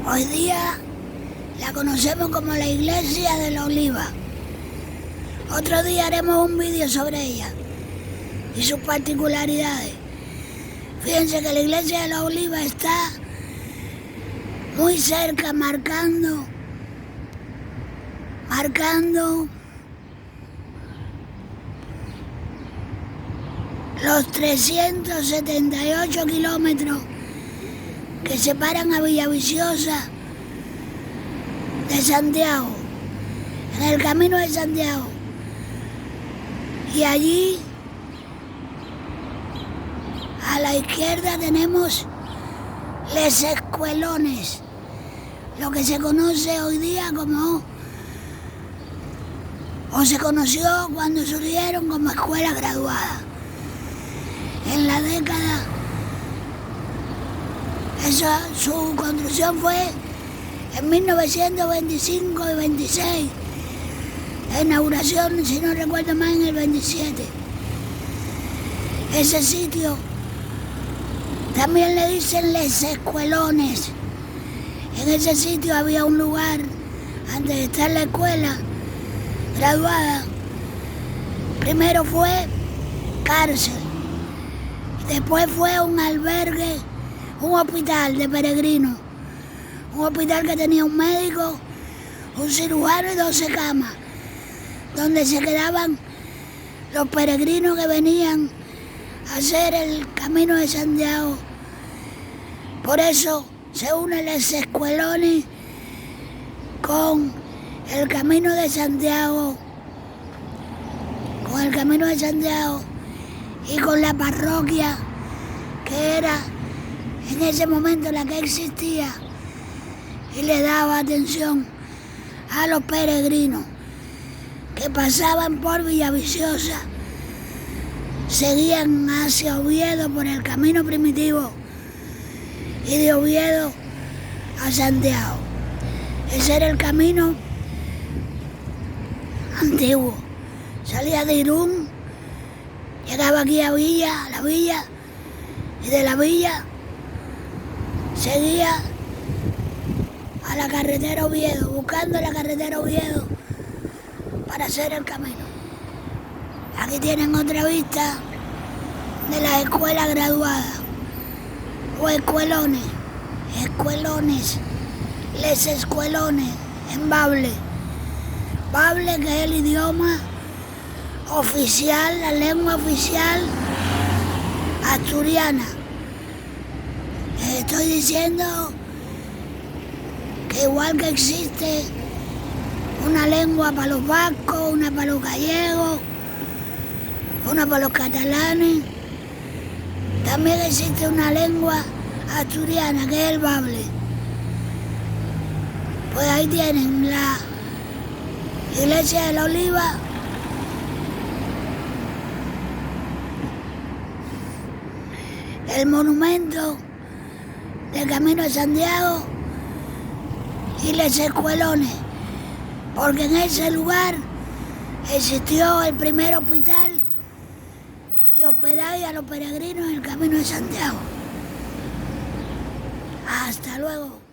Hoy día la conocemos como la Iglesia de la Oliva. Otro día haremos un vídeo sobre ella y sus particularidades. Fíjense que la Iglesia de la Oliva está muy cerca, marcando los 378 kilómetros que separan a Villaviciosa de Santiago, en el camino de Santiago. Y allí, a la izquierda, tenemos Les Escuelones, lo que se conoce hoy día como, o se conoció cuando surgieron como escuela graduada. En la década, su construcción fue en 1925 y 26. La inauguración, si no recuerdo mal, en el 27. Ese sitio también le dicen Les Escuelones. En ese sitio había un lugar, antes de estar la escuela graduada, primero fue cárcel, después fue un albergue, un hospital de peregrinos, un hospital que tenía un médico, un cirujano y 12 camas, donde se quedaban los peregrinos que venían a hacer el camino de Santiago. Por eso se unen Les Escuelones con el camino de Santiago, y con la parroquia que era en ese momento la que existía y le daba atención a los peregrinos que pasaban por Villaviciosa, seguían hacia Oviedo por el camino primitivo y de Oviedo a Santiago. Ese era el camino antiguo. Salía de Irún, llegaba aquí a la villa, y de la villa seguía a la carretera Oviedo, buscando la carretera Oviedo para hacer el camino. Aquí tienen otra vista de las escuelas graduadas, o escuelones, Les Escuelones, en Bable, que es el idioma oficial, la lengua oficial asturiana. Estoy diciendo que igual que existe una lengua para los vascos, una para los gallegos, una para los catalanes, también existe una lengua asturiana que es el bable. Pues ahí tienen la Iglesia de la Oliva, el monumento del Camino de Santiago y Les Escuelones, porque en ese lugar existió el primer hospital y hospedaje a los peregrinos en el Camino de Santiago. Hasta luego.